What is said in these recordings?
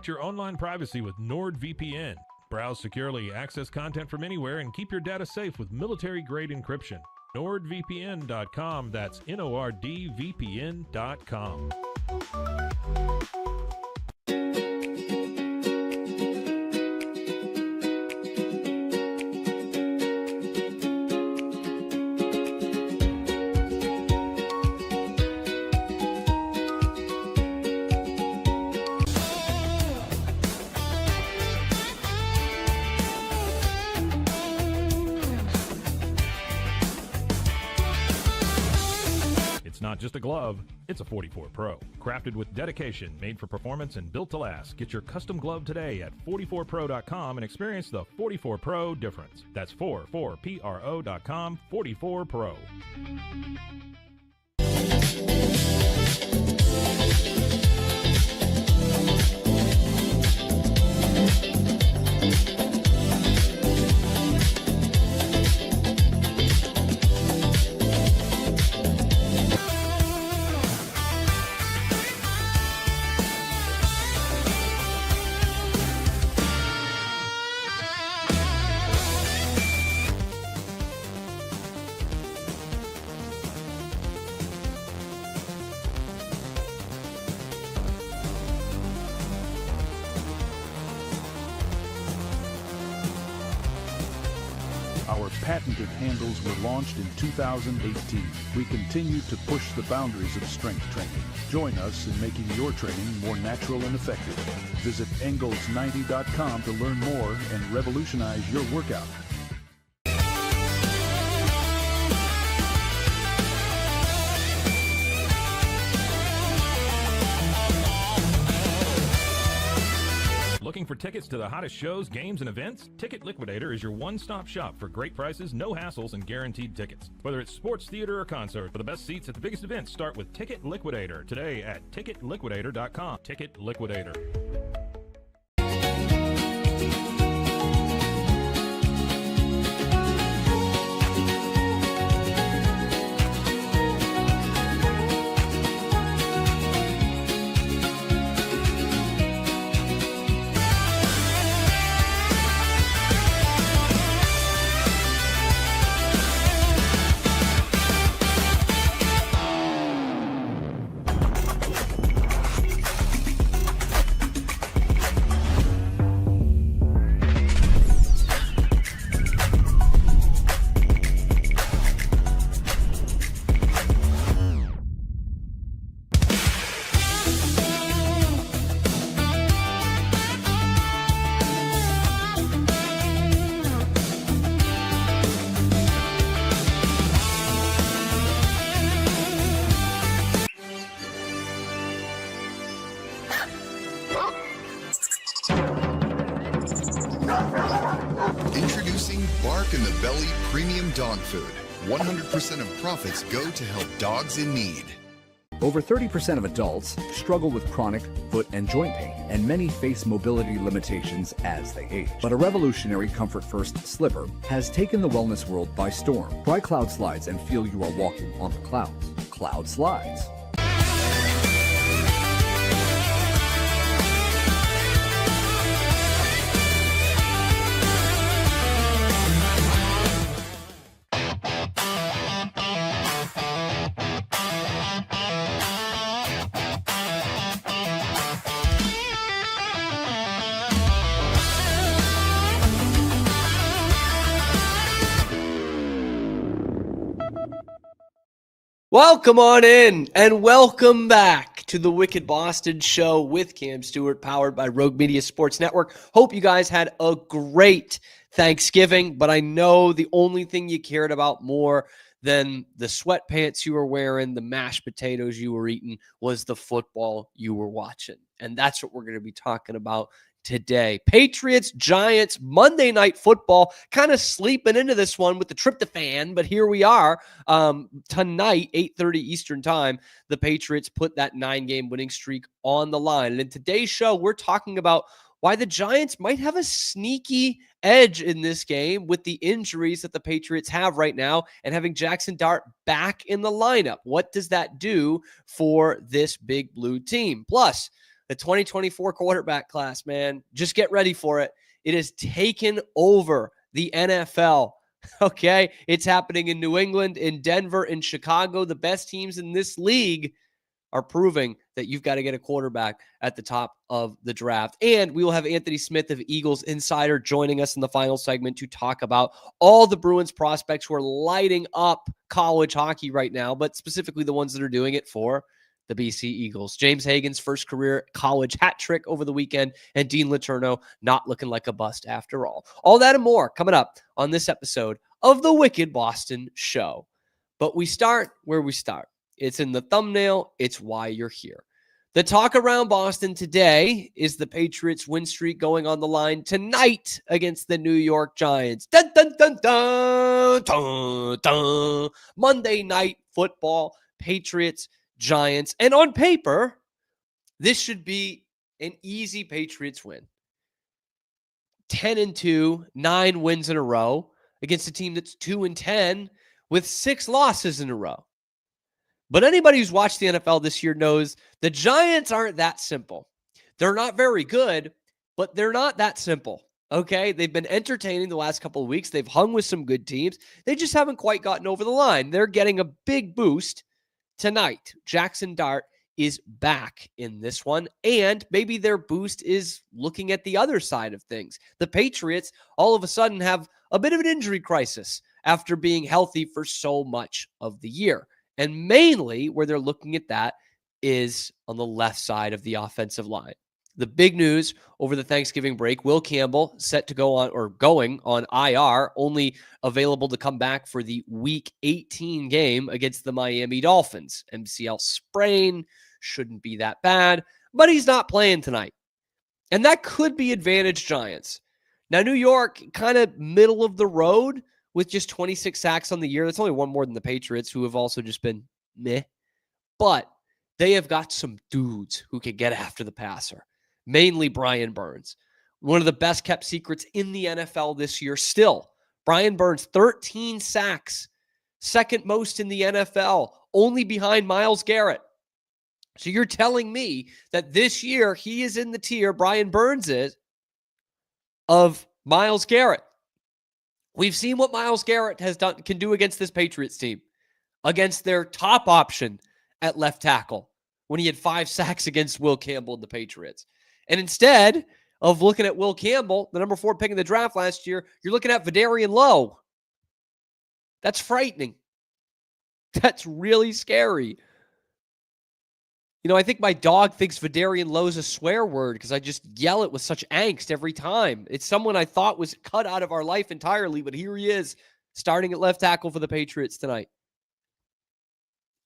Protect your online privacy with NordVPN. Browse securely, access content from anywhere, and keep your data safe with military-grade encryption. NordVPN.com. That's NORDVPN.com. It's not just a glove, it's a 44 Pro. Crafted with dedication, made for performance, and built to last. Get your custom glove today at 44pro.com and experience the 44 Pro difference. That's 44pro.com, 44 Pro. Our patented handles were launched in 2018. We continue to push the boundaries of strength training. Join us in making your training more natural and effective. Visit Engels90.com to learn more and revolutionize your workout. Looking for tickets to the hottest shows, games, and events? Ticket Liquidator is your one-stop shop for great prices, no hassles, and guaranteed tickets. Whether it's sports, theater, or concert, for the best seats at the biggest events, start with Ticket Liquidator today at ticketliquidator.com. Ticket Liquidator. Introducing Bark in the Belly Premium Dog Food. 100% of profits go to help dogs in need. Over 30% of adults struggle with chronic foot and joint pain, and many face mobility limitations as they age. But a revolutionary Comfort First slipper has taken the wellness world by storm. Try Cloud Slides and feel you are walking on the clouds. Cloud Slides. Welcome on in and welcome back to the Wicked Boston Show with Cam Stuart, powered by Rogue Media Sports Network. Hope you guys had a great Thanksgiving, but I know the only thing you cared about more than the sweatpants you were wearing, the mashed potatoes you were eating, was the football you were watching. And that's what we're going to be talking about today. Patriots, Giants, Monday Night Football, kind of sleeping into this one with the tryptophan, but here we are. Tonight, 8:30 Eastern time, the Patriots put that 9-game winning streak on the line. And in today's show, we're talking about why the Giants might have a sneaky edge in this game with the injuries that the Patriots have right now and having Jaxson Dart back in the lineup. What does that do for this big blue team? Plus, The 2024 quarterback class, man, just get ready for it. It has taken over the NFL. Okay, it's happening in New England, in Denver, in Chicago. The best teams in this league are proving that you've got to get a quarterback at the top of the draft. And we will have Anthony Smith of Eagles Insider joining us in the final segment to talk about all the Bruins prospects who are lighting up college hockey right now, but specifically the ones that are doing it for the BC Eagles. James Hagens' first career college hat trick over the weekend, and Dean Letourneau not looking like a bust after all. All that and more coming up on this episode of the Wicked Boston Show. But we start where we start. It's in the thumbnail. It's why you're here. The talk around Boston today is the Patriots win streak going on the line tonight against the New York Giants. Dun, dun, dun, dun, dun, dun. Monday Night Football, Patriots, Giants. And on paper, this should be an easy Patriots win. 10-2, 9 wins in a row against a team that's 2-10 with 6 losses in a row. But anybody who's watched the NFL this year knows the Giants aren't that simple. They're not very good, but they're not that simple. Okay? They've been entertaining the last couple of weeks. They've hung with some good teams. They just haven't quite gotten over the line. They're getting a big boost tonight. Jaxson Dart is back in this one, and maybe their boost is looking at the other side of things. The Patriots all of a sudden have a bit of an injury crisis after being healthy for so much of the year. And mainly where they're looking at that is on the left side of the offensive line. The big news over the Thanksgiving break, Will Campbell set to go on or going on IR, only available to come back for the Week 18 game against the Miami Dolphins. MCL sprain, shouldn't be that bad, but he's not playing tonight. And that could be advantage Giants. Now, New York, kind of middle of the road with just 26 sacks on the year. That's only one more than the Patriots, who have also just been meh. But they have got some dudes who can get after the passer, mainly Brian Burns. One of the best kept secrets in the NFL this year still. Brian Burns, 13 sacks, second most in the NFL, only behind Myles Garrett. So you're telling me that this year he is in the tier, Brian Burns is, of Myles Garrett. We've seen what Myles Garrett can do against this Patriots team, against their top option at left tackle when he had 5 sacks against Will Campbell and the Patriots. And instead of looking at Will Campbell, the number 4 pick in the draft last year, you're looking at Vidarian Lowe. That's frightening. That's really scary. You know, I think my dog thinks Vidarian Lowe's a swear word because I just yell it with such angst every time. It's someone I thought was cut out of our life entirely, but here he is, starting at left tackle for the Patriots tonight.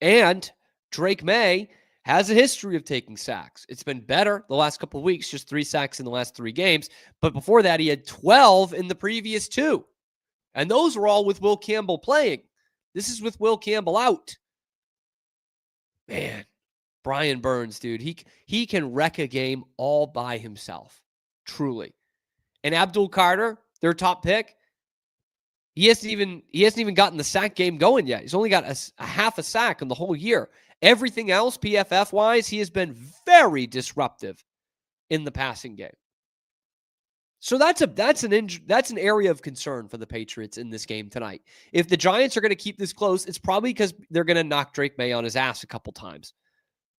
And Drake Maye has a history of taking sacks. It's been better the last couple of weeks, just 3 sacks in the last 3 games. But before that, he had 12 in the previous 2. And those were all with Will Campbell playing. This is with Will Campbell out. Man. Brian Burns, dude, he can wreck a game all by himself, truly. And Abdul Carter, their top pick, he hasn't even gotten the sack game going yet. He's only got a half a sack in the whole year. Everything else, PFF-wise, he has been very disruptive in the passing game. So that's an area of concern for the Patriots in this game tonight. If the Giants are going to keep this close, it's probably because they're going to knock Drake Maye on his ass a couple times,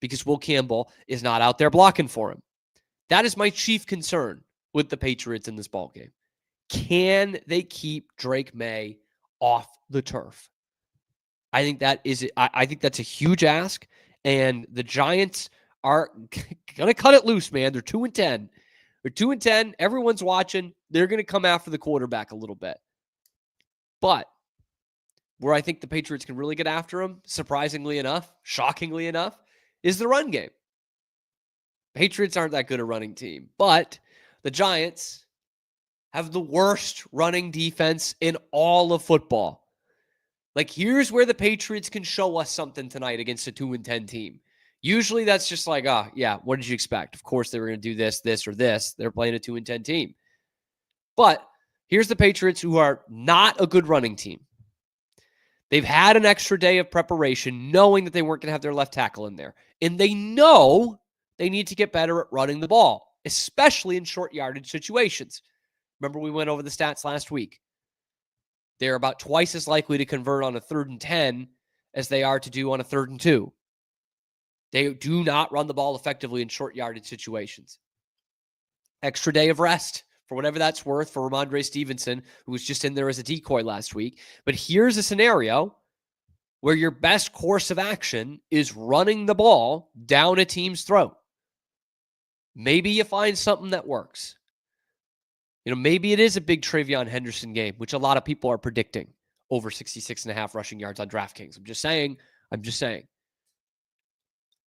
because Will Campbell is not out there blocking for him. That is my chief concern with the Patriots in this ballgame. Can they keep Drake Maye off the turf? I think that's a huge ask, and the Giants are going to cut it loose, man. They're 2-10. They're 2-10. Everyone's watching. They're going to come after the quarterback a little bit. But where I think the Patriots can really get after him, surprisingly enough, shockingly enough, is the run game. Patriots aren't that good a running team, but the Giants have the worst running defense in all of football. Like, here's where the Patriots can show us something tonight against a 2-10 team. Usually that's just like, yeah, what did you expect? Of course they were going to do this, or this. They're playing a 2-10 team. But here's the Patriots, who are not a good running team. They've had an extra day of preparation knowing that they weren't going to have their left tackle in there. And they know they need to get better at running the ball, especially in short yardage situations. Remember, we went over the stats last week. They're about twice as likely to convert on a 3rd and 10 as they are to do on a 3rd and 2. They do not run the ball effectively in short yardage situations. Extra day of rest, for whatever that's worth, for Ramondre Stevenson, who was just in there as a decoy last week. But here's a scenario where your best course of action is running the ball down a team's throat. Maybe you find something that works. Maybe it is a big Travion Henderson game, which a lot of people are predicting over 66.5 rushing yards on DraftKings. I'm just saying.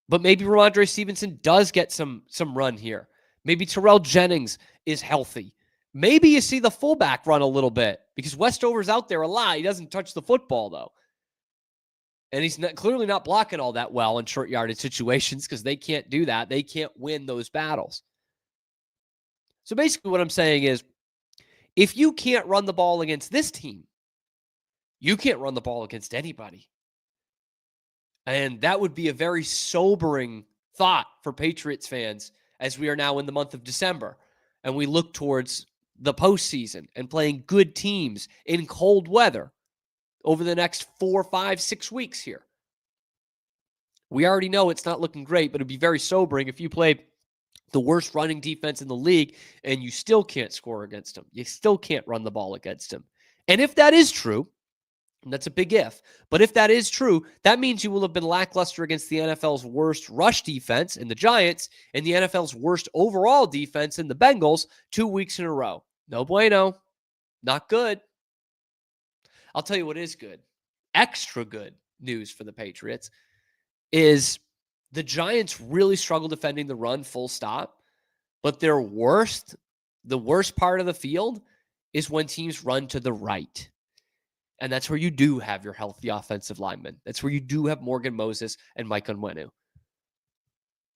But maybe Ramondre Stevenson does get some run here. Maybe Terrell Jennings is healthy. Maybe you see the fullback run a little bit because Westover's out there a lot. He doesn't touch the football, though. And he's clearly not blocking all that well in short yardage situations because they can't do that. They can't win those battles. So basically what I'm saying is, if you can't run the ball against this team, you can't run the ball against anybody. And that would be a very sobering thought for Patriots fans as we are now in the month of December and we look towards the postseason and playing good teams in cold weather over the next 4, 5, 6 weeks here. We already know it's not looking great, but it'd be very sobering if you play the worst running defense in the league and you still can't score against them. You still can't run the ball against them. And if that is true, and that's a big if, but if that is true, that means you will have been lackluster against the NFL's worst rush defense in the Giants and the NFL's worst overall defense in the Bengals 2 weeks in a row. No bueno. Not good. I'll tell you what is good. Extra good news for the Patriots is the Giants really struggle defending the run, full stop. But the worst part of the field is when teams run to the right. And that's where you do have your healthy offensive linemen. That's where you do have Morgan Moses and Mike Onwenu.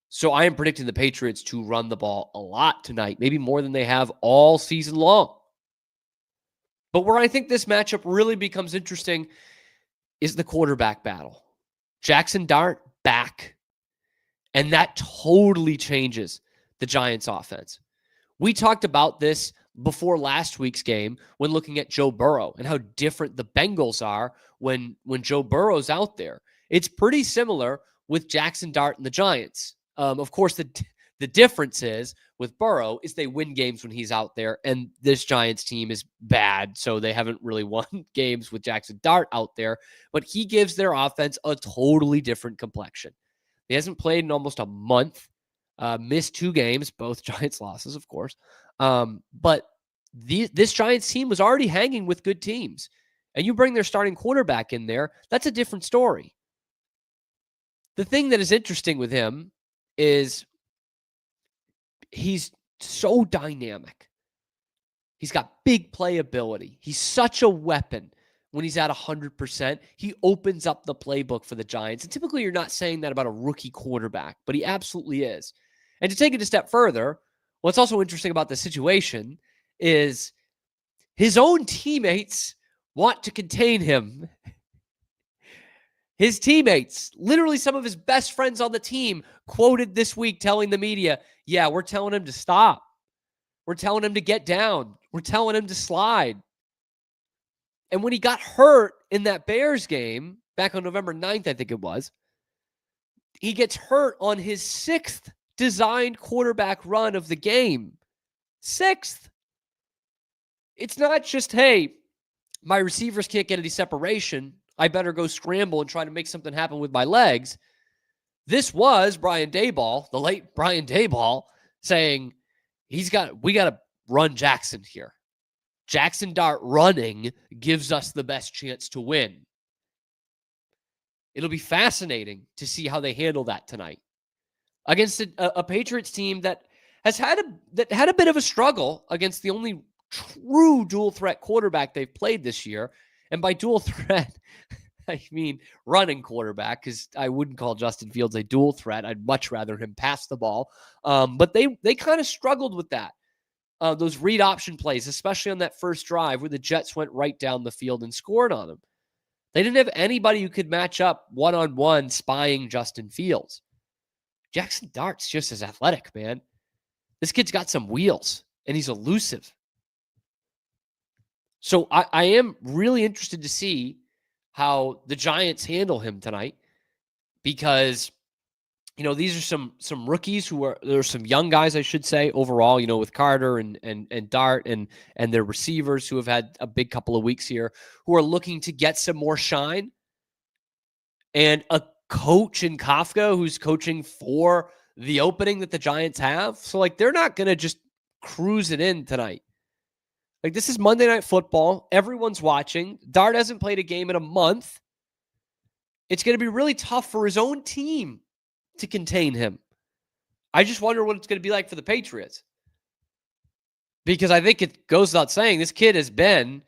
So I am predicting the Patriots to run the ball a lot tonight, maybe more than they have all season long. But where I think this matchup really becomes interesting is the quarterback battle. Jaxson Dart back. And that totally changes the Giants' offense. We talked about this before last week's game when looking at Joe Burrow and how different the Bengals are when Joe Burrow's out there. It's pretty similar with Jaxson Dart and the Giants. Of course, the difference is with Burrow is they win games when he's out there, and this Giants team is bad, so they haven't really won games with Jaxson Dart out there, but he gives their offense a totally different complexion. He hasn't played in almost a month, missed 2 games, both Giants losses, of course. But this Giants team was already hanging with good teams. And you bring their starting quarterback in there, that's a different story. The thing that is interesting with him is he's so dynamic. He's got big playability. He's such a weapon when he's at 100%. He opens up the playbook for the Giants. And typically you're not saying that about a rookie quarterback, but he absolutely is. And to take it a step further, what's also interesting about the situation is his own teammates want to contain him. His teammates, literally some of his best friends on the team, quoted this week telling the media, yeah, we're telling him to stop. We're telling him to get down. We're telling him to slide. And when he got hurt in that Bears game, back on November 9th, I think it was, he gets hurt on his 6th designed quarterback run of the game. 6th. It's not just, hey, my receivers can't get any separation. I better go scramble and try to make something happen with my legs. This was Brian Daboll, the late Brian Daboll, saying we got to run Jaxson here. Jaxson Dart running gives us the best chance to win. It'll be fascinating to see how they handle that tonight against a Patriots team that has had a bit of a struggle against the only true dual threat quarterback they've played this year. And by dual threat, I mean running quarterback, because I wouldn't call Justin Fields a dual threat. I'd much rather him pass the ball. But they kind of struggled with that. Those read option plays, especially on that first drive where the Jets went right down the field and scored on them. They didn't have anybody who could match up one-on-one spying Justin Fields. Jaxson Dart's just as athletic, man. This kid's got some wheels, and he's elusive. So I am really interested to see how the Giants handle him tonight, because these are some rookies there's some young guys, I should say, overall, with Carter and Dart and their receivers who have had a big couple of weeks here, who are looking to get some more shine. And a coach in Kafka who's coaching for the opening that the Giants have. So they're not going to just cruise it in tonight. This is Monday Night Football. Everyone's watching. Dart hasn't played a game in a month. It's going to be really tough for his own team to contain him. I just wonder what it's going to be like for the Patriots. Because I think it goes without saying, this kid has been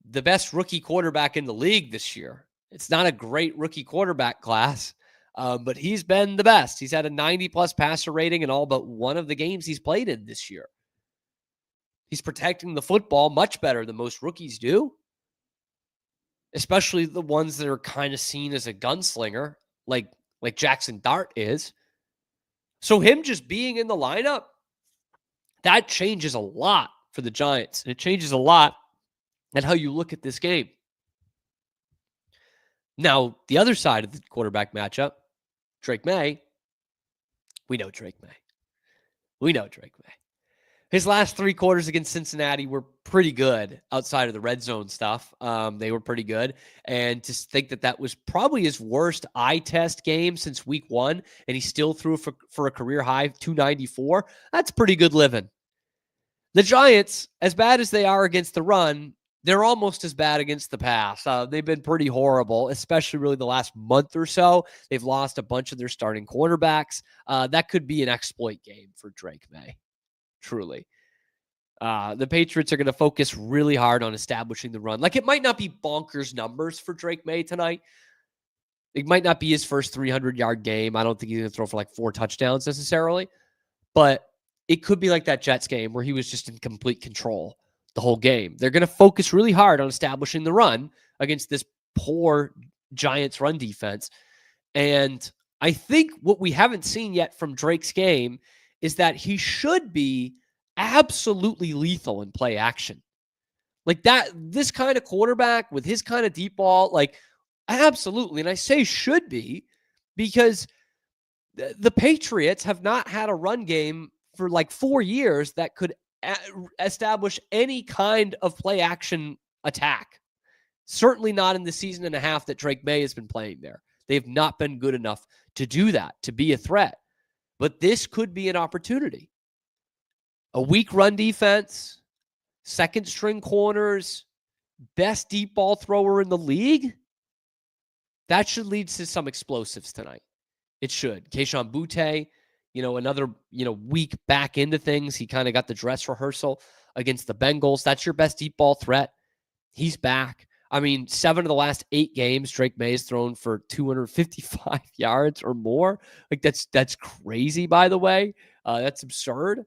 the best rookie quarterback in the league this year. It's not a great rookie quarterback class, but he's been the best. He's had a 90-plus passer rating in all but one of the games he's played in this year. He's protecting the football much better than most rookies do, especially the ones that are kind of seen as a gunslinger, like Jaxson Dart is. So him just being in the lineup, that changes a lot for the Giants. And it changes a lot at how you look at this game. Now, the other side of the quarterback matchup, Drake Maye. We know Drake Maye. His last 3 quarters against Cincinnati were pretty good outside of the red zone stuff. They were pretty good. And to think that was probably his worst eye test game since week 1, and he still threw for a career high 294, that's pretty good living. The Giants, as bad as they are against the run, they're almost as bad against the pass. They've been pretty horrible, especially really the last month or so. They've lost a bunch of their starting cornerbacks. That could be an exploit game for Drake Maye. Truly. The Patriots are going to focus really hard on establishing the run. It might not be bonkers numbers for Drake Maye tonight. It might not be his first 300-yard game. I don't think he's going to throw for 4 touchdowns necessarily. But it could be like that Jets game where he was just in complete control the whole game. They're going to focus really hard on establishing the run against this poor Giants run defense. And I think what we haven't seen yet from Drake's game is that he should be absolutely lethal in play action. This kind of quarterback with his kind of deep ball, absolutely. And I say should be because the Patriots have not had a run game for 4 years that could establish any kind of play action attack. Certainly not in the season and a half that Drake Maye has been playing there. They've not been good enough to do that, to be a threat. But this could be an opportunity. A weak run defense, second string corners, best deep ball thrower in the league. That should lead to some explosives tonight. It should. Keyshawn Butte, another, week back into things. He kind of got the dress rehearsal against the Bengals. That's your best deep ball threat. He's back. 7 of the last 8 games, Drake Maye has thrown for 255 yards or more. That's crazy, by the way. That's absurd.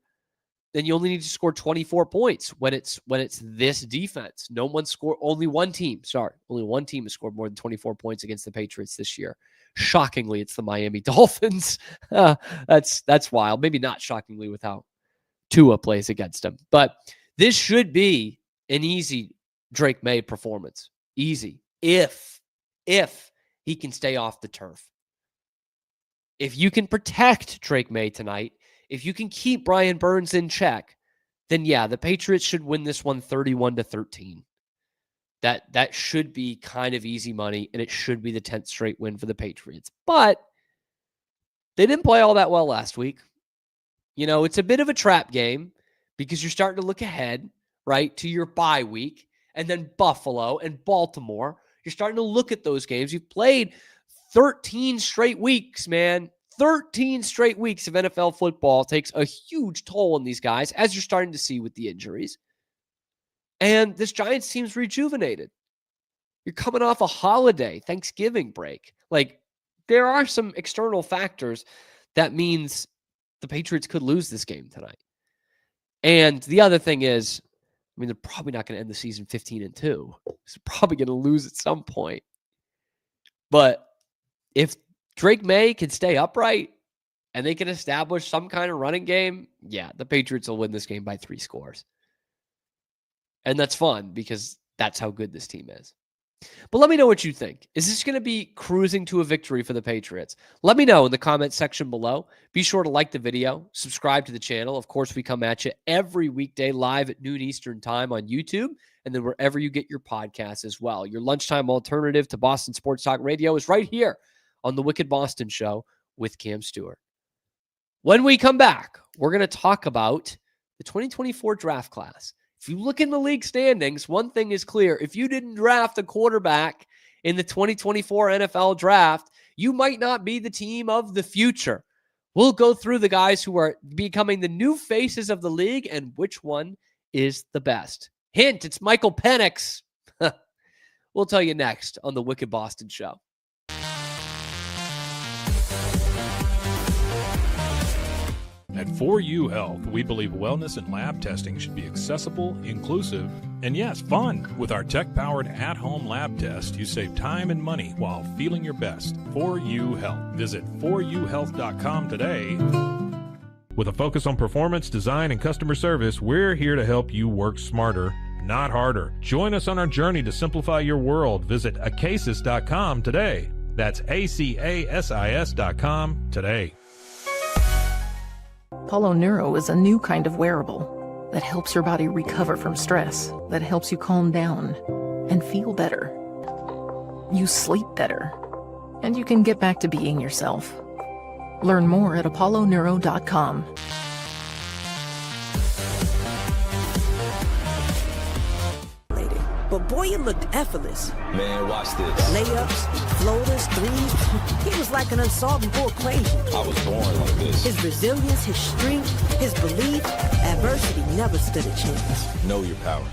Then you only need to score 24 points when it's this defense. Only one team has scored more than 24 points against the Patriots this year. Shockingly, it's the Miami Dolphins. That's wild. Maybe not shockingly with how Tua plays against them. But this should be an easy Drake Maye performance. Easy. If he can stay off the turf. If you can protect Drake Maye tonight, if you can keep Brian Burns in check, then yeah, the Patriots should win this one 31-13. That should be kind of easy money, and it should be the 10th straight win for the Patriots. But they didn't play all that well last week. It's a bit of a trap game because you're starting to look ahead, right, to your bye week, and then Buffalo and Baltimore. You're starting to look at those games. You've played 13 straight weeks, man. 13 straight weeks of NFL football takes a huge toll on these guys, as you're starting to see with the injuries. And this Giants team's rejuvenated. You're coming off a holiday, Thanksgiving break. There are some external factors that means the Patriots could lose this game tonight. And the other thing is, they're probably not going to end the season 15-2. They're probably going to lose at some point. But if Drake Maye can stay upright, and they can establish some kind of running game, yeah, the Patriots will win this game by 3 scores. And that's fun because that's how good this team is. But let me know what you think. Is this going to be cruising to a victory for the Patriots? Let me know in the comment section below. Be sure to like the video, subscribe to the channel. Of course, we come at you every weekday live at noon Eastern time on YouTube, and then wherever you get your podcasts as well. Your lunchtime alternative to Boston Sports Talk Radio is right here on the Wicked Boston Show with Cam Stuart. When we come back, we're going to talk about the 2024 draft class. If you look in the league standings, one thing is clear. If you didn't draft a quarterback in the 2024 NFL draft, you might not be the team of the future. We'll go through the guys who are becoming the new faces of the league and which one is the best. Hint, it's Michael Penix. We'll tell you next on the Wicked Boston Show. At 4U Health, we believe wellness and lab testing should be accessible, inclusive, and yes, fun. With our tech-powered at-home lab test, you save time and money while feeling your best. 4U Health. Visit 4uhealth.com today. With a focus on performance, design, and customer service, we're here to help you work smarter, not harder. Join us on our journey to simplify your world. Visit acasis.com today. That's ACASIS.com today. Apollo Neuro is a new kind of wearable that helps your body recover from stress, that helps you calm down and feel better. You sleep better, and you can get back to being yourself. Learn more at apolloneuro.com. But boy, it looked effortless. Man, watch this. Layups, floaters, threes. He was like an unsolvable equation. I was born like this. His resilience, his strength, his belief, adversity never stood a chance. Know your power.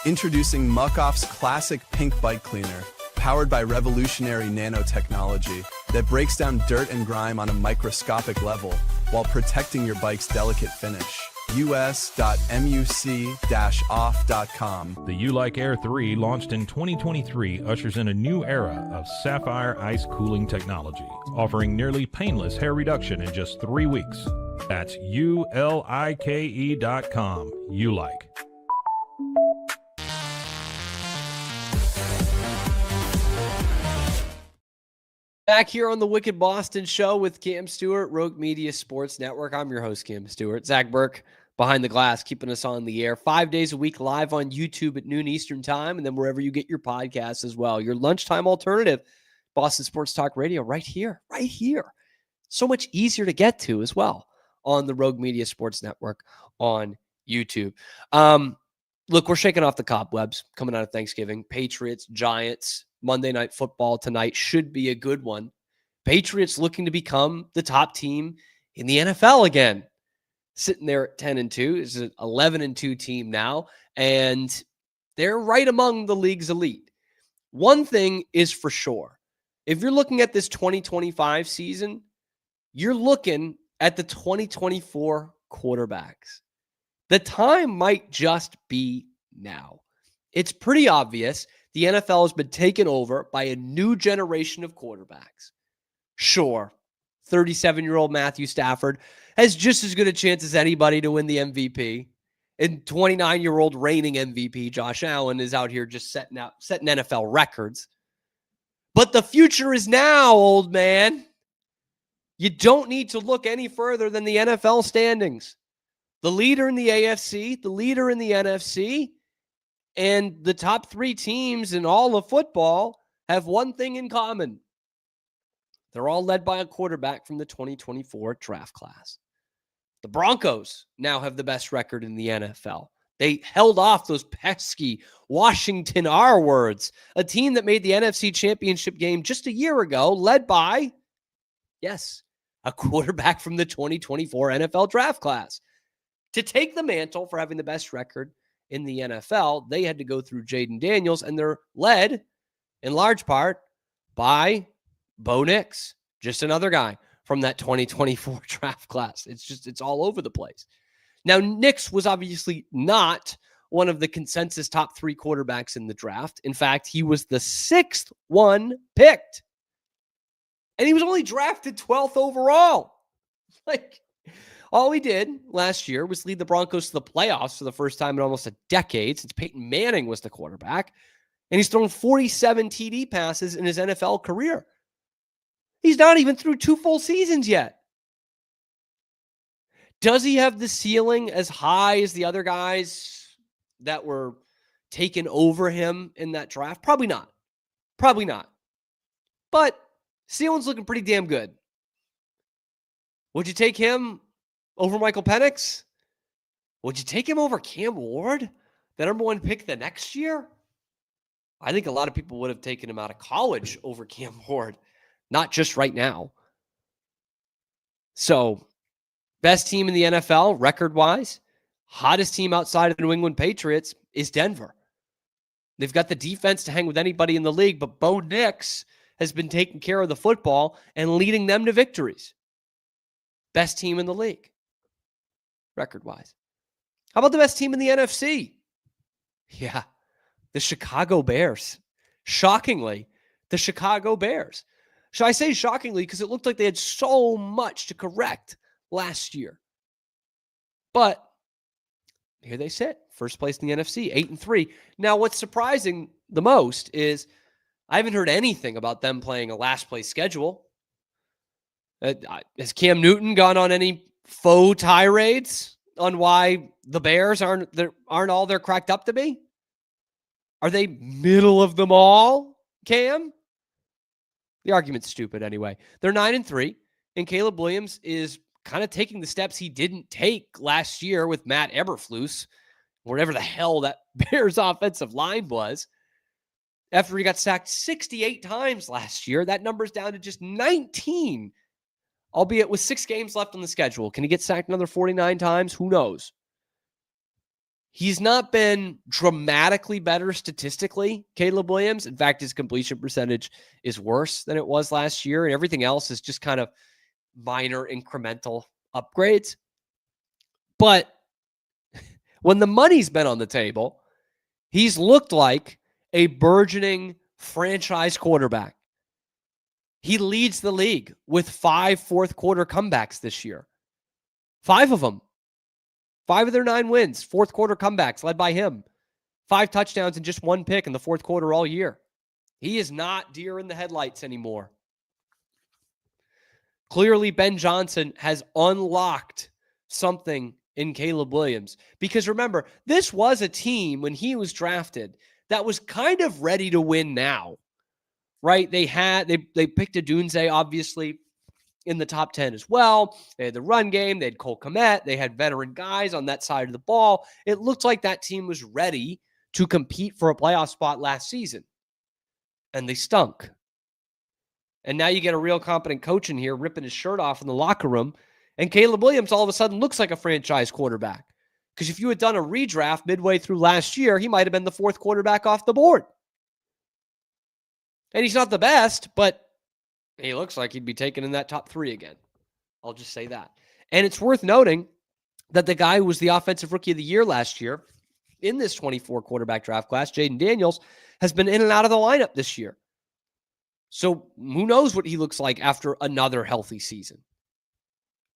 Introducing Muck-Off's classic pink bike cleaner, powered by revolutionary nanotechnology that breaks down dirt and grime on a microscopic level while protecting your bike's delicate finish. us.muc-off.com. The U-Like Air 3, launched in 2023, ushers in a new era of sapphire ice cooling technology, offering nearly painless hair reduction in just 3 weeks. That's ulike.com. U-Like. Back here on the Wicked Boston Show with Cam Stuart, Rogue Media Sports Network. I'm your host, Cam Stuart. Zach Burke behind the glass, keeping us on the air 5 days a week, live on YouTube at noon Eastern time, and then wherever you get your podcasts as well. Your lunchtime alternative, Boston Sports Talk Radio, right here. So much easier to get to as well on the Rogue Media Sports Network on YouTube. Look, we're shaking off the cobwebs coming out of Thanksgiving. Patriots, Giants, Monday Night Football tonight should be a good one. Patriots looking to become the top team in the NFL again. Sitting there at 10-2. It's an 11-2 team now, and they're right among the league's elite. One thing is for sure. If you're looking at this 2025 season, you're looking at the 2024 quarterbacks. The time might just be now. It's pretty obvious the NFL has been taken over by a new generation of quarterbacks. Sure, 37-year-old Matthew Stafford has just as good a chance as anybody to win the MVP. And 29-year-old reigning MVP Josh Allen is out here just setting NFL records. But the future is now, old man. You don't need to look any further than the NFL standings. The leader in the AFC, the leader in the NFC, and the top 3 teams in all of football have one thing in common. They're all led by a quarterback from the 2024 draft class. The Broncos now have the best record in the NFL. They held off those pesky Washington R-words, a team that made the NFC Championship game just a year ago, led by, yes, a quarterback from the 2024 NFL draft class. To take the mantle for having the best record in the NFL, they had to go through Jaden Daniels, and they're led in large part by Bo Nix, just another guy from that 2024 draft class. It's all over the place. Now, Nix was obviously not one of the consensus top 3 quarterbacks in the draft. In fact, he was the 6th one picked. And he was only drafted 12th overall. Like, all he did last year was lead the Broncos to the playoffs for the first time in almost a decade since Peyton Manning was the quarterback. And he's thrown 47 TD passes in his NFL career. He's not even through 2 full seasons yet. Does he have the ceiling as high as the other guys that were taken over him in that draft? Probably not. Probably not. But ceiling's looking pretty damn good. Would you take him over Michael Penix? Would you take him over Cam Ward, the number 1 pick the next year? I think a lot of people would have taken him out of college over Cam Ward, not just right now. So, best team in the NFL, record-wise, hottest team outside of the New England Patriots is Denver. They've got the defense to hang with anybody in the league, but Bo Nix has been taking care of the football and leading them to victories. Best team in the league, record-wise. How about the best team in the NFC? Yeah, the Chicago Bears. Shockingly, the Chicago Bears. Should I say shockingly? Because it looked like they had so much to correct last year. But here they sit, first place in the NFC, 8-3. Now, what's surprising the most is I haven't heard anything about them playing a last place schedule. Has Cam Newton gone on any faux tirades on why the Bears aren't all they're cracked up to be? Are they middle of them all, Cam? The argument's stupid anyway. They're 9-3, and Caleb Williams is kind of taking the steps he didn't take last year with Matt Eberflus, whatever the hell that Bears offensive line was. After he got sacked 68 times last year, that number's down to just 19, albeit with 6 games left on the schedule. Can he get sacked another 49 times? Who knows? He's not been dramatically better statistically, Caleb Williams. In fact, his completion percentage is worse than it was last year, and everything else is just kind of minor incremental upgrades. But when the money's been on the table, he's looked like a burgeoning franchise quarterback. He leads the league with 5 fourth-quarter comebacks this year. 5 of them. 5 of their 9 wins, fourth-quarter comebacks led by him. 5 touchdowns and just 1 pick in the fourth quarter all year. He is not deer in the headlights anymore. Clearly, Ben Johnson has unlocked something in Caleb Williams. Because remember, this was a team when he was drafted that was kind of ready to win now, right? They picked Adunze, obviously, in the top 10 as well. They had the run game. They had Cole Kmet. They had veteran guys on that side of the ball. It looked like that team was ready to compete for a playoff spot last season. And they stunk. And now you get a real competent coach in here ripping his shirt off in the locker room. And Caleb Williams all of a sudden looks like a franchise quarterback. Because if you had done a redraft midway through last year, he might have been the 4th quarterback off the board. And he's not the best, but he looks like he'd be taken in that top 3 again. I'll just say that. And it's worth noting that the guy who was the offensive rookie of the year last year in this 24 quarterback draft class, Jaden Daniels, has been in and out of the lineup this year. So who knows what he looks like after another healthy season.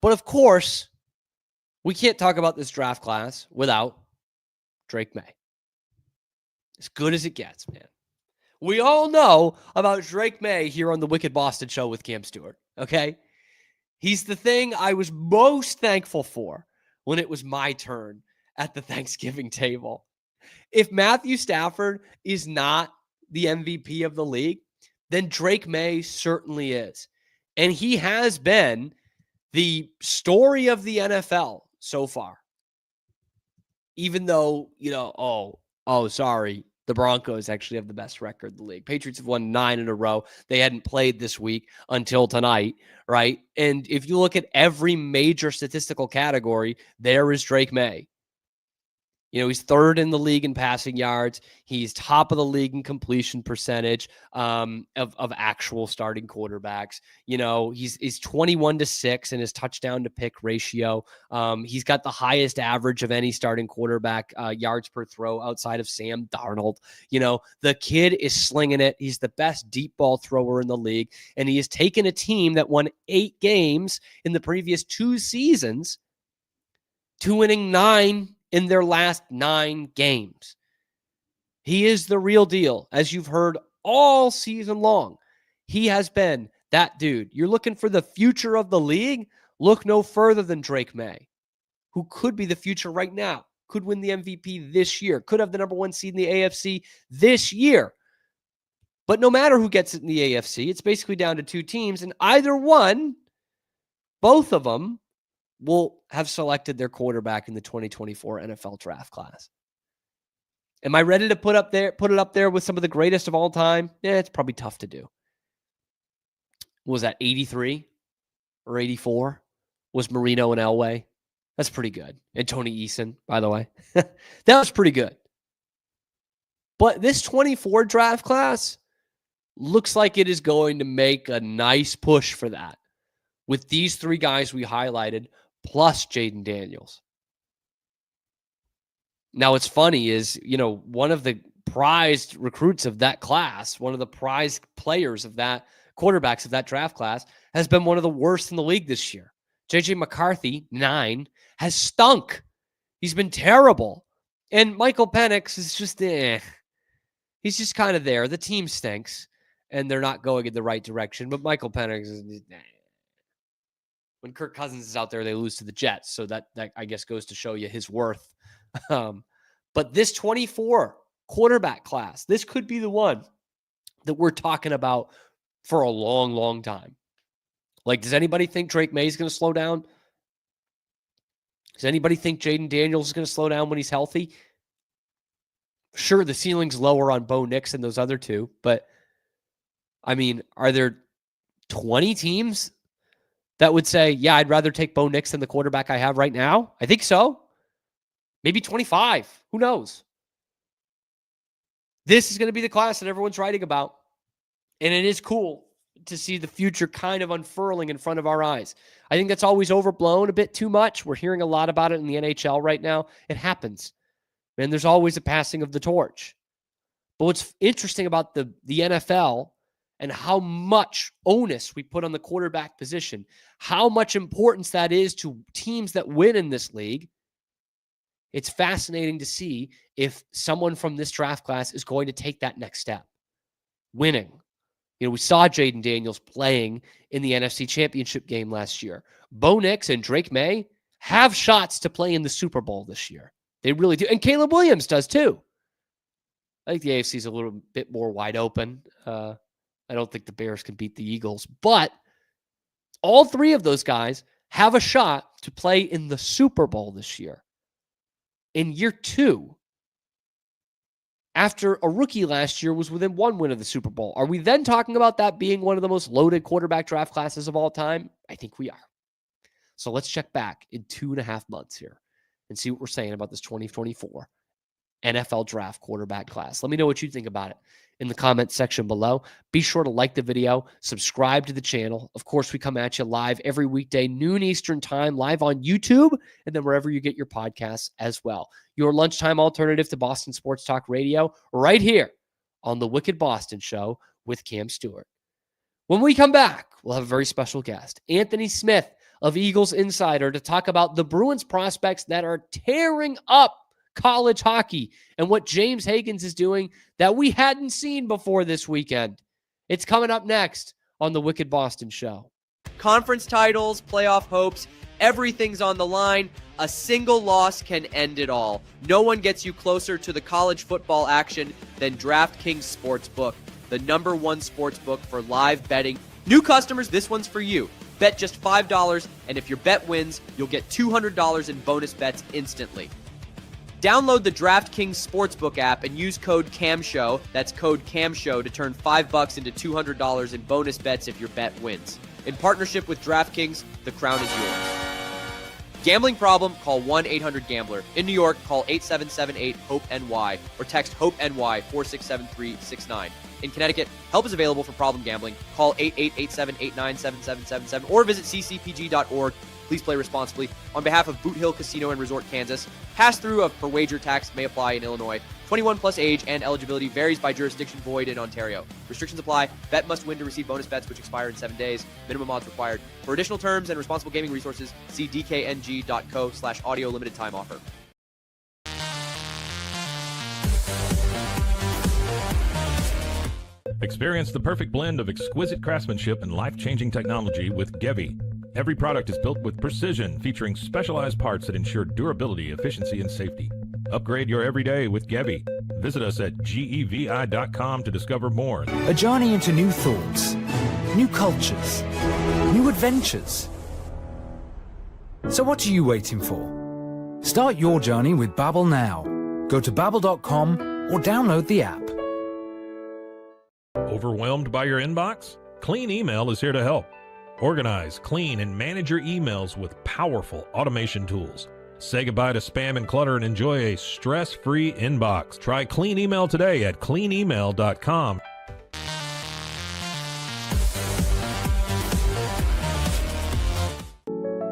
But of course, we can't talk about this draft class without Drake Maye. As good as it gets, man. We all know about Drake Maye here on the Wicked Boston Show with Cam Stuart, okay? He's the thing I was most thankful for when it was my turn at the Thanksgiving table. If Matthew Stafford is not the MVP of the league, then Drake Maye certainly is. And he has been the story of the NFL so far. Even though, sorry, the Broncos actually have the best record in the league. Patriots have won 9 in a row. They hadn't played this week until tonight, right? And if you look at every major statistical category, there is Drake Maye. He's third in the league in passing yards. He's top of the league in completion percentage of actual starting quarterbacks. He's 21-6 in his touchdown to pick ratio. He's got the highest average of any starting quarterback yards per throw outside of Sam Darnold. The kid is slinging it. He's the best deep ball thrower in the league. And he has taken a team that won 8 games in the previous 2 seasons to winning 9 in their last 9 games. He is the real deal, as you've heard all season long. He has been that dude. You're looking for the future of the league? Look no further than Drake Maye, who could be the future right now, could win the MVP this year, could have the number 1 seed in the AFC this year. But no matter who gets it in the AFC, it's basically down to 2 teams, and either one, both of them, will have selected their quarterback in the 2024 NFL draft class. Am I ready to put it up there with some of the greatest of all time? Yeah, it's probably tough to do. What was that, 83 or 84? Was Marino and Elway? That's pretty good. And Tony Eason, by the way. That was pretty good. But this 24 draft class looks like it is going to make a nice push for that with these 3 guys we highlighted, plus Jaden Daniels. Now, what's funny is, one of the prized recruits of that class, one of the prized players of that, quarterbacks of that draft class, has been one of the worst in the league this year. J.J. McCarthy, 9, has stunk. He's been terrible. And Michael Penix is just, he's just kind of there. The team stinks, and they're not going in the right direction. But Michael Penix is, When Kirk Cousins is out there, they lose to the Jets. So that I guess goes to show you his worth. But this 24 quarterback class, this could be the one that we're talking about for a long, long time. Like, does anybody think Drake Maye is going to slow down? Does anybody think Jaden Daniels is going to slow down when he's healthy? Sure, the ceiling's lower on Bo Nix and those other 2, but I mean, are there 20 teams that would say, yeah, I'd rather take Bo Nix than the quarterback I have right now? I think so. Maybe 25. Who knows? This is going to be the class that everyone's writing about. And it is cool to see the future kind of unfurling in front of our eyes. I think that's always overblown a bit too much. We're hearing a lot about it in the NHL right now. It happens. And there's always a passing of the torch. But what's interesting about the NFL and how much onus we put on the quarterback position, how much importance that is to teams that win in this league, it's fascinating to see if someone from this draft class is going to take that next step. Winning. We saw Jaden Daniels playing in the NFC Championship game last year. Bo Nix and Drake Maye have shots to play in the Super Bowl this year. They really do. And Caleb Williams does too. I think the AFC is a little bit more wide open. I don't think the Bears can beat the Eagles. But all 3 of those guys have a shot to play in the Super Bowl this year. In year 2, after a rookie last year was within 1 win of the Super Bowl. Are we then talking about that being one of the most loaded quarterback draft classes of all time? I think we are. So let's check back in 2.5 months here and see what we're saying about this 2024 NFL draft quarterback class. Let me know what you think about it in the comments section below. Be sure to like the video, subscribe to the channel. Of course, we come at you live every weekday, noon Eastern time, live on YouTube, and then wherever you get your podcasts as well. Your lunchtime alternative to Boston Sports Talk Radio, right here on the Wicked Boston Show with Cam Stuart. When we come back, we'll have a very special guest, Anthony Smith of Eagles Insider, to talk about the Bruins prospects that are tearing up college hockey and what James Hagens is doing that we hadn't seen before this weekend. It's coming up next on the Wicked Boston Show. Conference titles, playoff hopes, everything's on the line. A single loss can end it all. No one gets you closer to the college football action than DraftKings Sportsbook, the #1 sportsbook for live betting. New customers, this one's for you. Bet just $5, and if your bet wins, you'll get $200 in bonus bets instantly. Download the DraftKings Sportsbook app and use code CAMSHOW, that's code CAMSHOW, to turn $5 into $200 in bonus bets if your bet wins. In partnership with DraftKings, the crown is yours. Gambling problem? Call 1-800-GAMBLER. In New York, call 8778-HOPE-NY or text HOPE-NY 467369. In Connecticut, help is available for problem gambling. Call 8887897777 or visit ccpg.org. Please play responsibly. On behalf of Boot Hill Casino and Resort, Kansas, pass-through of per wager tax may apply in Illinois. 21 plus age and eligibility varies by jurisdiction, void in Ontario. Restrictions apply. Bet must win to receive bonus bets which expire in 7 days. Minimum odds required. For additional terms and responsible gaming resources, see dkng.co/audio limited time offer. Experience the perfect blend of exquisite craftsmanship and life-changing technology with Gevi. Every product is built with precision, featuring specialized parts that ensure durability, efficiency, and safety. Upgrade your everyday with Gevi. Visit us at gevi.com to discover more. A journey into new thoughts, new cultures, new adventures. So what are you waiting for? Start your journey with Babbel now. Go to babbel.com or download the app. Overwhelmed by your inbox? Clean Email is here to help. Organize, clean, and manage your emails with powerful automation tools. Say goodbye to spam and clutter and enjoy a stress-free inbox. Try Clean Email today at cleanemail.com.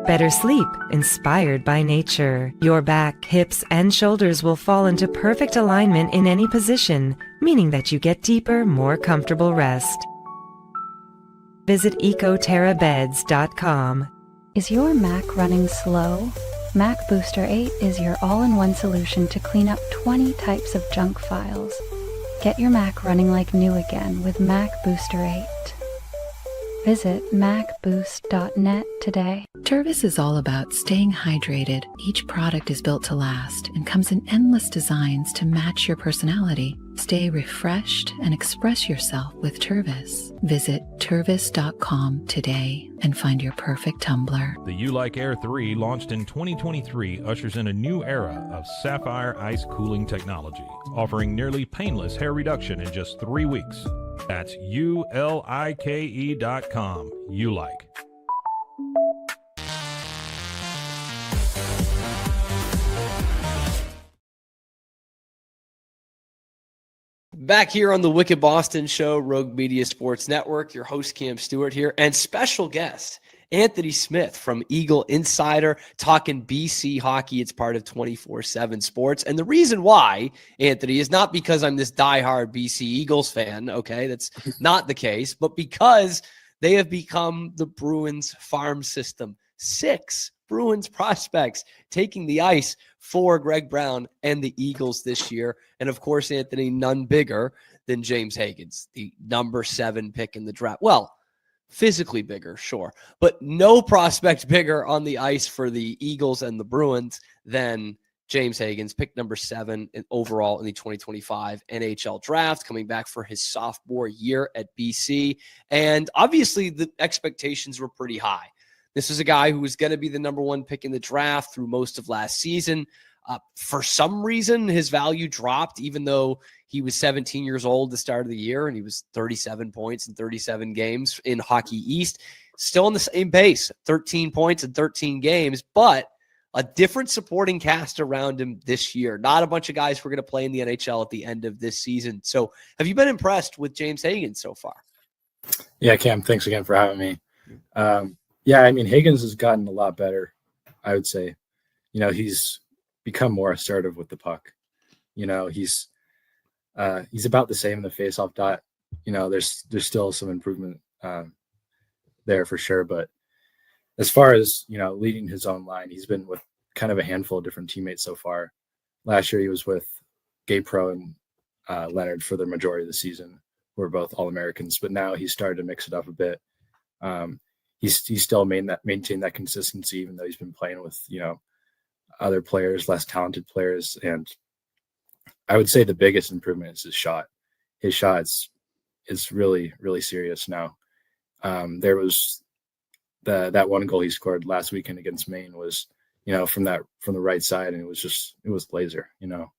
Better sleep, inspired by nature. Your back, hips, and shoulders will fall into perfect alignment in any position, meaning that you get deeper, more comfortable rest. Visit ecoterrabeds.com. Is your Mac running slow? Mac Booster 8 is your all-in-one solution to clean up 20 types of junk files. Get your Mac running like new again with Mac Booster 8. Visit macboost.net today. Tervis is all about staying hydrated. Each product is built to last and comes in endless designs to match your personality. Stay refreshed and express yourself with Tervis. Visit tervis.com today and find your perfect tumbler. The U-Like Air 3, launched in 2023, ushers in a new era of sapphire ice cooling technology, offering nearly painless hair reduction in just 3 weeks. That's ULIKE.com. U-Like. Back here on the Wicked Boston Show, Rogue Media Sports Network, your host Cam Stuart here, and special guest Anthony Smith from Eagle Insider, talking BC hockey. It's part of 24/7 Sports. And the reason why, Anthony, is not because I'm this diehard BC Eagles fan, okay? That's not the case, but because they have become the Bruins farm system. 6 Bruins prospects taking the ice for Greg Brown and the Eagles this year. And of course, Anthony, none bigger than James Hagens, the number 7 pick in the draft. Well, physically bigger, sure, but no prospect bigger on the ice for the Eagles and the Bruins than James Hagens, pick number 7 overall in the 2025 NHL draft, coming back for his sophomore year at BC. And obviously the expectations were pretty high. This is a guy who was going to be the number 1 pick in the draft through most of last season. For some reason, his value dropped, even though he was 17 years old at the start of the year, and he was 37 points in 37 games in Hockey East. Still on the same pace, 13 points in 13 games, but a different supporting cast around him this year. Not a bunch of guys who are going to play in the NHL at the end of this season. So have you been impressed with James Hagens so far? Yeah, Cam, thanks again for having me. Yeah, I mean, Hagens has gotten a lot better, I would say. You know, he's become more assertive with the puck. You know, he's about the same in the faceoff dot. You know, there's still some improvement there for sure. But as far as, you know, leading his own line, he's been with kind of a handful of different teammates so far. Last year he was with Gabe Pro and Leonard for the majority of the season, who are both All-Americans. But now he's started to mix it up a bit. He's still maintained that consistency, even though he's been playing with, you know, other players, less talented players. And I would say the biggest improvement is his shot. His shot is really, really serious now. There was that one goal he scored last weekend against Maine was, you know, from the right side, and it was laser. You know,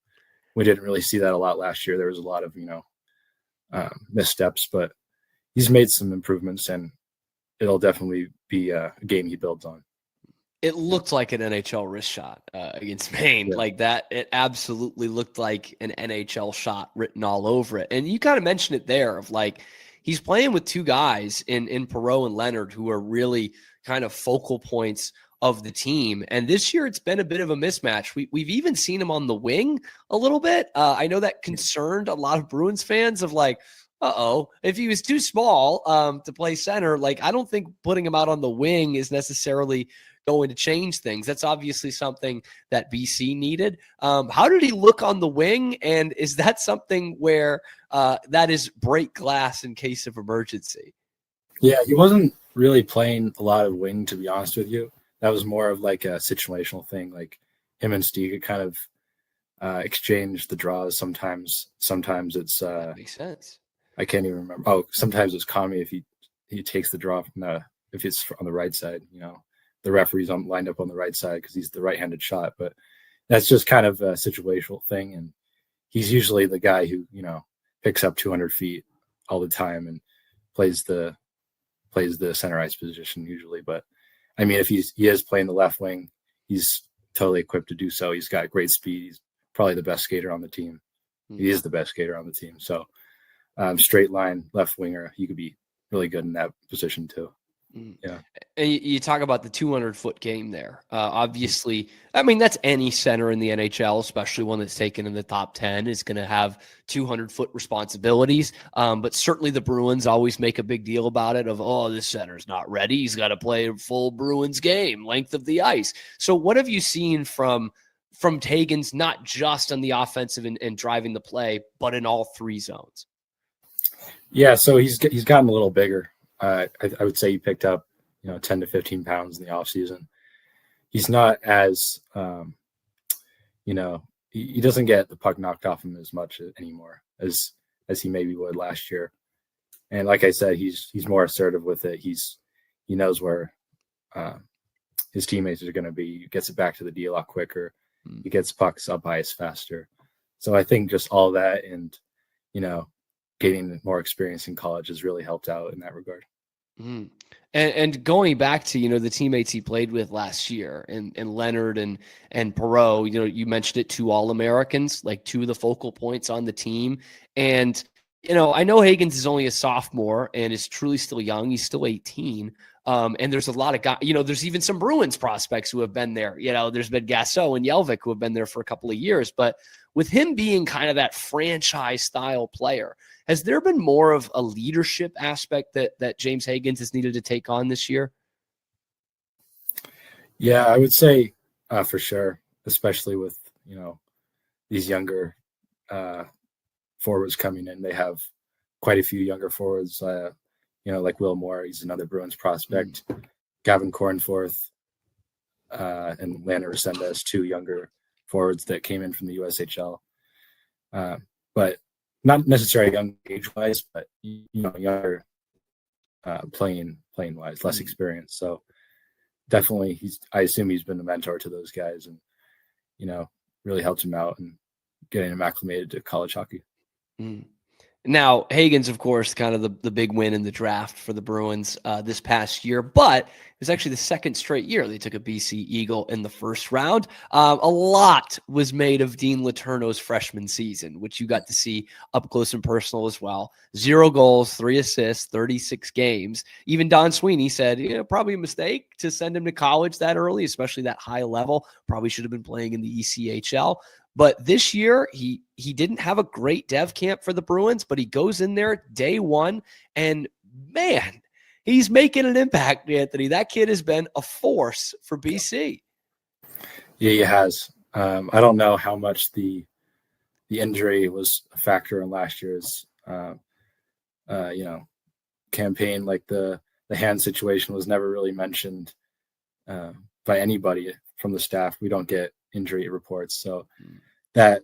we didn't really see that a lot last year. There was a lot of, you know, missteps, but he's made some improvements, and it'll definitely be a game he builds on. It looked like an NHL wrist shot against Maine. Yeah. Like that, it absolutely looked like an NHL shot written all over it. And you kind of mentioned it there of like, he's playing with two guys in Perreault and Leonard who are really kind of focal points of the team. And this year it's been a bit of a mismatch. We've even seen him on the wing a little bit. I know that concerned a lot of Bruins fans of like, if he was too small to play center, like I don't think putting him out on the wing is necessarily going to change things. That's obviously something that BC needed. How did he look on the wing? And is that something where that is break glass in case of emergency? Yeah, he wasn't really playing a lot of wing, to be honest with you. That was more of like a situational thing. Like him and Steve kind of exchange the draws sometimes. Sometimes it's that makes sense. I can't even remember. Oh, sometimes it's Kami if he takes the draw from if it's on the right side. The referee's lined up on the right side because he's the right-handed shot. But that's just kind of a situational thing, and he's usually the guy who picks up 200 feet all the time and plays the center ice position usually. But I mean, if he is playing the left wing, he's totally equipped to do so. He's got great speed. He's probably the best skater on the team. He is the best skater on the team. So straight line left winger, he could be really good in that position too. Yeah. And you talk about the 200-foot game there. Obviously, I mean, that's any center in the NHL, especially one that's taken in the top 10, is going to have 200-foot responsibilities. But certainly the Bruins always make a big deal about it of, this center's not ready. He's got to play a full Bruins game, length of the ice. So what have you seen from Hagens, not just on the offensive and driving the play, but in all three zones? Yeah, so he's gotten a little bigger. I would say he picked up, 10 to 15 pounds in the off season. He's not as, he doesn't get the puck knocked off him as much anymore as he maybe would last year. And like I said, he's more assertive with it. He knows where his teammates are going to be. He gets it back to the D a lot quicker. He gets pucks up ice faster. So I think just all that and, gaining more experience in college has really helped out in that regard. And going back to, the teammates he played with last year and Leonard and Perreault, you mentioned it, 2 All-Americans, like 2 of the focal points on the team. And, I know Hagens is only a sophomore and is truly still young. He's still 18. And there's a lot of guys, there's even some Bruins prospects who have been there. There's been Gasso and Jelvik who have been there for a couple of years. But with him being kind of that franchise style player, has there been more of a leadership aspect that James Hagens has needed to take on this year? Yeah, I would say for sure, especially with, these younger forwards coming in. They have quite a few younger forwards, like Will Moore. He's another Bruins prospect. Gavin Cornforth and Landon Resendez, 2 younger forwards that came in from the USHL. But not necessarily young age-wise, but, younger playing wise, less experience. So definitely I assume he's been a mentor to those guys and, really helped him out and getting him acclimated to college hockey. Now, Hagens, of course, kind of the big win in the draft for the Bruins this past year, but it was actually the second straight year they took a BC Eagle in the first round. A lot was made of Dean Letourneau's freshman season, which you got to see up close and personal as well. 0 goals, 3 assists, 36 games. Even Don Sweeney said, probably a mistake to send him to college that early, especially that high level. Probably should have been playing in the ECHL. But this year, he didn't have a great dev camp for the Bruins, but he goes in there day one, and man, he's making an impact, Anthony. That kid has been a force for BC. Yeah, he has. I don't know how much the injury was a factor in last year's, campaign. Like the hand situation was never really mentioned by anybody from the staff. We don't get injury reports, so that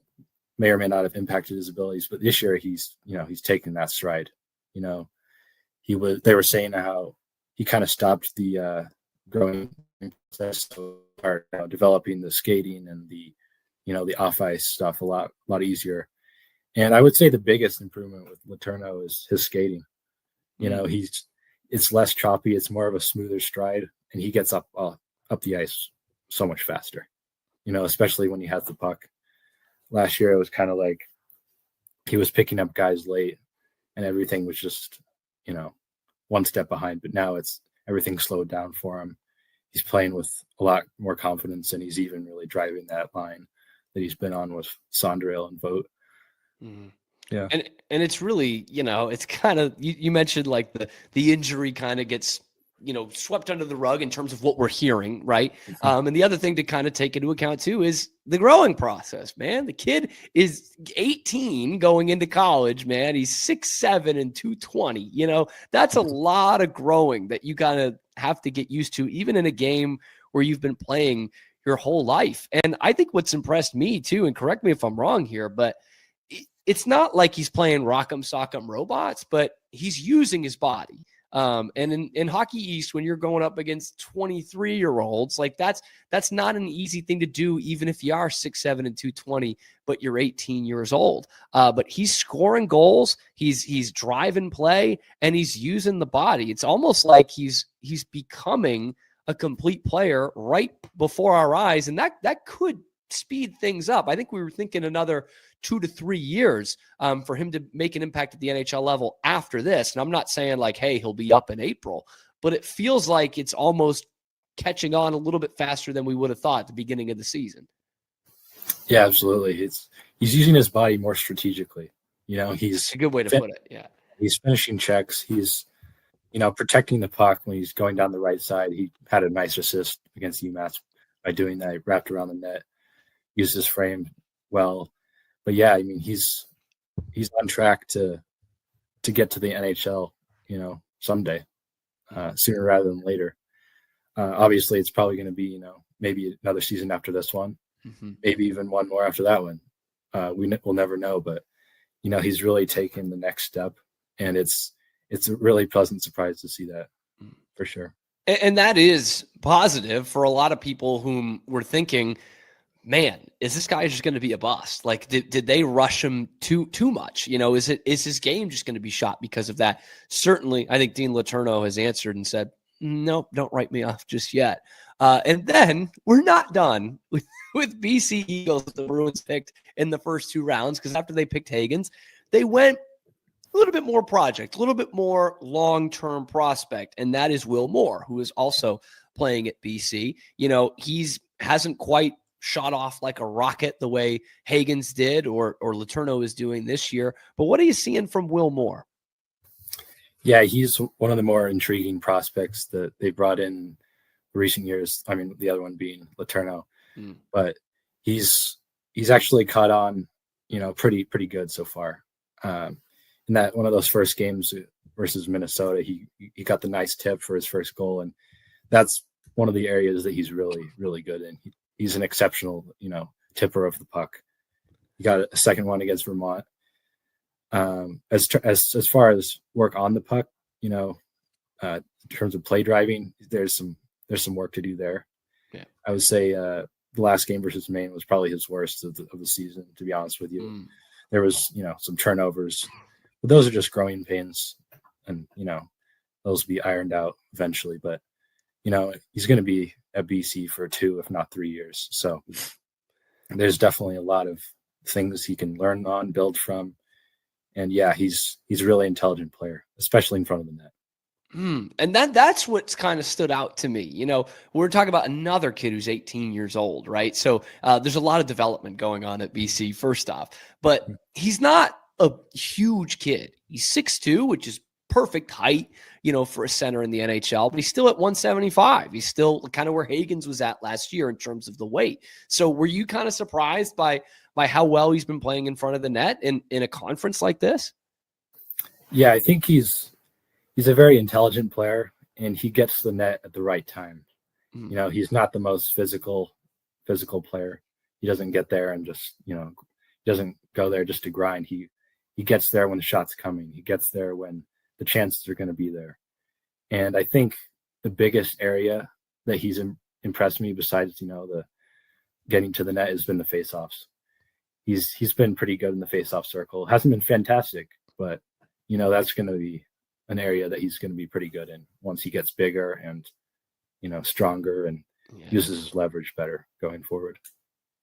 may or may not have impacted his abilities. But this year, he's taken that stride. They were saying how he kind of stopped the growing process, so developing the skating and the off ice stuff a lot easier. And I would say the biggest improvement with Letourneau is his skating. It's less choppy, it's more of a smoother stride, and he gets up up the ice so much faster, especially when he has the puck. Last year, it was kind of like he was picking up guys late and everything was just, one step behind. But now everything slowed down for him. He's playing with a lot more confidence, and he's even really driving that line that he's been on with Sondrel and Vogt. Mm-hmm. Yeah. And it's really, it's kind of, you mentioned like the injury kind of gets, swept under the rug in terms of what we're hearing, right? And the other thing to kind of take into account too is the growing process, man. The kid is 18 going into college, man. He's 6'7" and 220. That's a lot of growing that you kind of have to get used to, even in a game where you've been playing your whole life. And I think what's impressed me too, and correct me if I'm wrong here, but it's not like he's playing rock'em sock'em robots, but he's using his body. And in Hockey East, when you're going up against 23-year-olds, like that's not an easy thing to do, even if you are 6'7" and 220, but you're 18 years old. But he's scoring goals, he's driving play, and he's using the body. It's almost like he's becoming a complete player right before our eyes, and that could speed things up. I think we were thinking another 2 to 3 years for him to make an impact at the NHL level after this. And I'm not saying like, hey, he'll be up in April, but it feels like it's almost catching on a little bit faster than we would have thought at the beginning of the season. Yeah, absolutely. He's using his body more strategically. It's a good way to put it. Yeah. He's finishing checks. He's, protecting the puck when he's going down the right side. He had a nice assist against UMass by doing that. He wrapped around the net, used his frame well. But yeah, I mean, he's on track to get to the NHL, someday, sooner rather than later. Obviously, it's probably going to be, maybe another season after this one, maybe even one more after that one. We'll never know, but he's really taken the next step, and it's a really pleasant surprise to see that, for sure. And that is positive for a lot of people whom were thinking, man, is this guy just going to be a bust? Like, did they rush him too much? Is his game just going to be shot because of that? Certainly, I think Dean Letourneau has answered and said, nope, don't write me off just yet. And then we're not done with BC Eagles, the Bruins picked in the first 2 rounds, because after they picked Hagens, they went a little bit more project, a little bit more long-term prospect, and that is Will Moore, who is also playing at BC. He's hasn't quite shot off like a rocket the way Hagens did or Letourneau is doing this year. But what are you seeing from Will Moore? Yeah, he's one of the more intriguing prospects that they brought in recent years. I mean, the other one being Letourneau. But he's actually caught on, pretty good so far. In that one of those first games versus Minnesota, he got the nice tip for his first goal, and that's one of the areas that he's really, really good in. He's an exceptional, tipper of the puck. He got a second one against Vermont. As far as work on the puck, in terms of play driving, there's some work to do there. Yeah. I would say the last game versus Maine was probably his worst of the season, to be honest with you. There was, some turnovers, but those are just growing pains, and those will be ironed out eventually. But he's going to be at BC for 2, if not 3 years. So there's definitely a lot of things he can learn on, build from. And yeah, he's a really intelligent player, especially in front of the net. And that's what's kind of stood out to me. We're talking about another kid who's 18 years old, right? So there's a lot of development going on at BC, first off. But he's not a huge kid. He's 6'2", which is perfect height, for a center in the NHL, but he's still at 175. He's still kind of where Hagens was at last year in terms of the weight. So were you kind of surprised by how well he's been playing in front of the net in a conference like this? Yeah, I think he's a very intelligent player, and he gets the net at the right time. He's not the most physical player. He doesn't get there and just, doesn't go there just to grind. He gets there when the shot's coming. He gets there when the chances are going to be there. And I think the biggest area that he's impressed me, besides, the getting to the net, has been the faceoffs. He's been pretty good in the faceoff circle. Hasn't been fantastic, but, that's going to be an area that he's going to be pretty good in once he gets bigger and, stronger. And uses his leverage better going forward.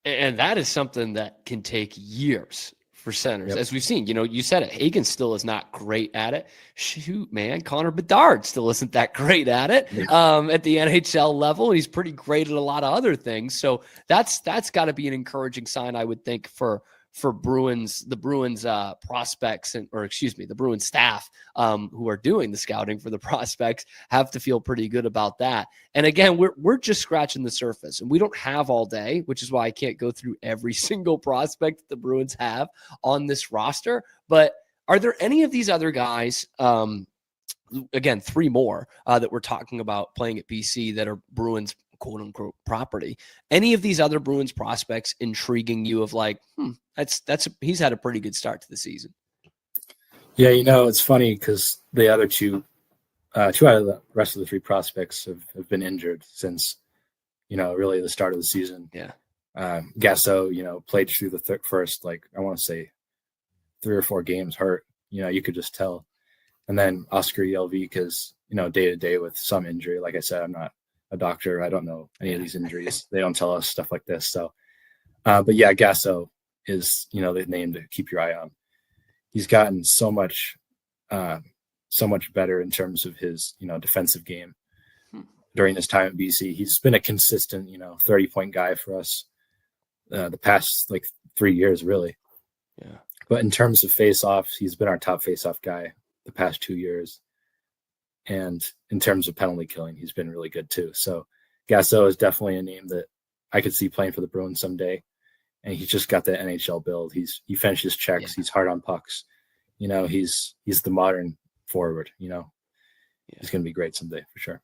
And that is something that can take years for centers. Yep. As we've seen, you said it, Hagens still is not great at it. Shoot, man, Connor Bedard still isn't that great at it at the NHL level. And he's pretty great at a lot of other things. So that's got to be an encouraging sign, I would think, for the Bruins prospects the Bruins staff who are doing the scouting for the prospects have to feel pretty good about that. And again, we're just scratching the surface, and we don't have all day, which is why I can't go through every single prospect that the Bruins have on this roster. But are there any of these other guys, again, 3 more that we're talking about playing at BC that are Bruins quote unquote property? Any of these other Bruins prospects intriguing you of like, he's had a pretty good start to the season? Yeah, it's funny because the other two out of the rest of the 3 prospects have been injured since, really the start of the season. Yeah. Gasso, played through the first, I want to say 3 or 4 games hurt. You could just tell. And then Oscar Jelvik is, day to day with some injury. Like I said, I'm not a doctor. I don't know any of these injuries. They don't tell us stuff like this. So, but yeah, Gasso is, the name to keep your eye on. He's gotten so much better in terms of his, defensive game during his time at BC. He's been a consistent, 30-point guy for us the past 3 years, really. Yeah. But in terms of face-offs, he's been our top face-off guy the past 2 years. And in terms of penalty killing, he's been really good too. So Gasso is definitely a name that I could see playing for the Bruins someday. And he's just got the NHL build. He finishes checks. Yeah. He's hard on pucks. He's the modern forward. He's going to be great someday for sure.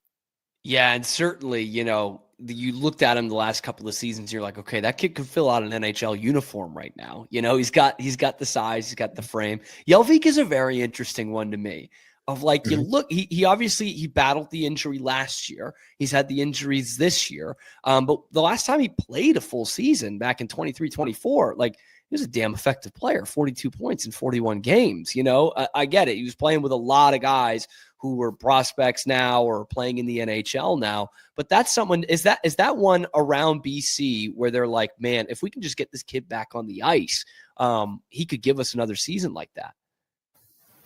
Yeah, and certainly, you looked at him the last couple of seasons. You're like, okay, that kid could fill out an NHL uniform right now. He's got the size, he's got the frame. Jelvik is a very interesting one to me. Of you look, he obviously battled the injury last year. He's had the injuries this year. But the last time he played a full season back in 23-24, he was a damn effective player, 42 points in 41 games. I get it. He was playing with a lot of guys who were prospects now or playing in the NHL now. But that's someone, is that one around BC where they're like, man, if we can just get this kid back on the ice, he could give us another season like that.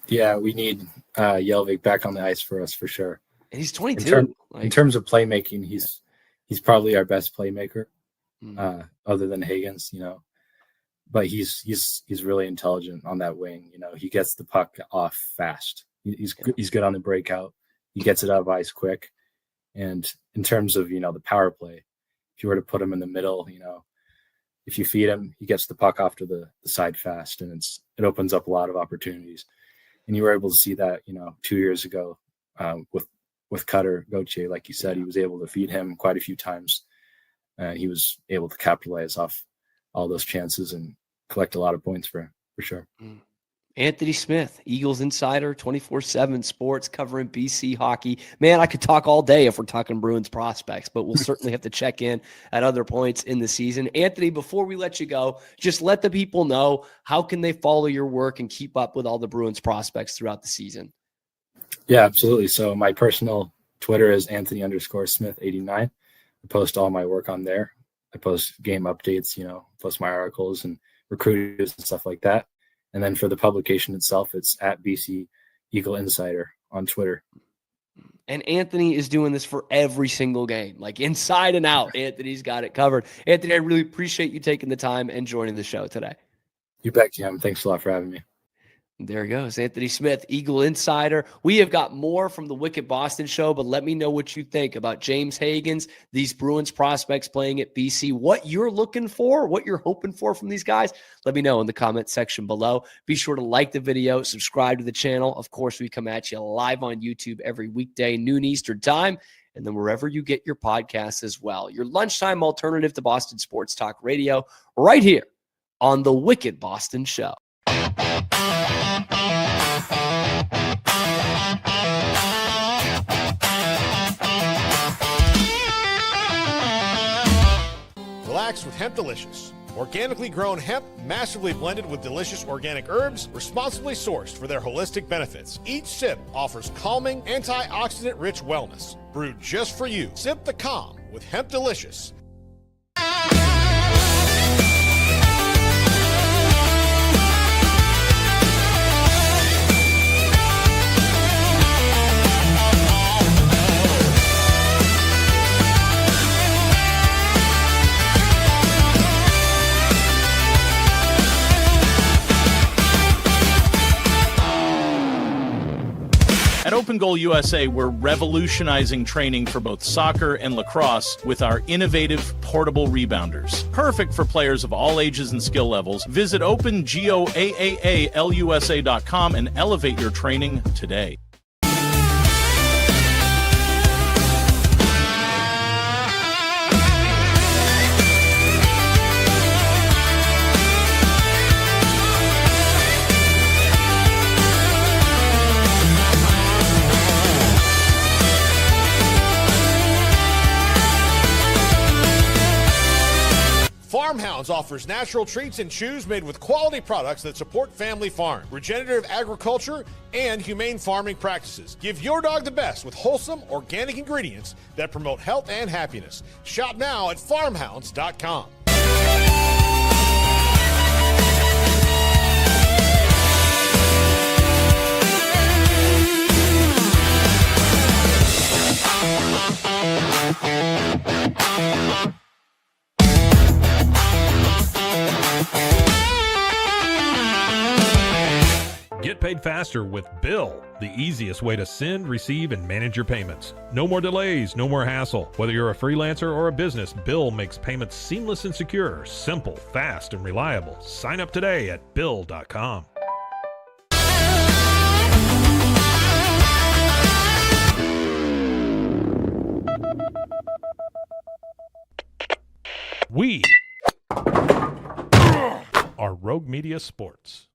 Yeah, we need Jelvik back on the ice for us for sure. And he's 22. In terms of playmaking, he's probably our best playmaker, other than Hagens, But he's really intelligent on that wing. He gets the puck off fast. He's good on the breakout. He gets it out of ice quick. And in terms of the power play, if you were to put him in the middle, if you feed him, he gets the puck off to the side fast, and it opens up a lot of opportunities. And you were able to see that, 2 years ago with Cutter Gauthier, like you said, he was able to feed him quite a few times. He was able to capitalize off all those chances and collect a lot of points for sure. Anthony Smith, Eagles Insider, 24/7 Sports, covering BC hockey. Man, I could talk all day if we're talking Bruins prospects, but we'll certainly have to check in at other points in the season. Anthony, before we let you go, just let the people know, how can they follow your work and keep up with all the Bruins prospects throughout the season? Yeah, absolutely. So my personal Twitter is Anthony_Smith89. I post all my work on there. I post game updates, post my articles and recruiters and stuff like that. And then for the publication itself, it's at BC Eagle Insider on Twitter. And Anthony is doing this for every single game, inside and out. Anthony's got it covered. Anthony, I really appreciate you taking the time and joining the show today. You bet, Cam. Thanks a lot for having me. There he goes, Anthony Smith, Eagle Insider. We have got more from the Wicked Boston show, but let me know what you think about James Hagens, these Bruins prospects playing at BC, what you're looking for, what you're hoping for from these guys. Let me know in the comment section below. Be sure to like the video, subscribe to the channel. Of course, we come at you live on YouTube every weekday, noon Eastern time, and then wherever you get your podcasts as well. Your lunchtime alternative to Boston Sports Talk Radio, right here on the Wicked Boston show. Relax with Hemp Delicious. Organically grown hemp, massively blended with delicious organic herbs, responsibly sourced for their holistic benefits. Each sip offers calming, antioxidant-rich wellness. Brewed just for you. Sip the calm with Hemp Delicious. At Open Goal USA, we're revolutionizing training for both soccer and lacrosse with our innovative portable rebounders. Perfect for players of all ages and skill levels. Visit OpenGoAAALUSA.com and elevate your training today. Farmhounds offers natural treats and chews made with quality products that support family farm, regenerative agriculture, and humane farming practices. Give your dog the best with wholesome, organic ingredients that promote health and happiness. Shop now at farmhounds.com. Get paid faster with Bill, the easiest way to send, receive, and manage your payments. No more delays, no more hassle. Whether you're a freelancer or a business, Bill makes payments seamless and secure, simple, fast, and reliable. Sign up today at Bill.com. We are Rogue Media Sports.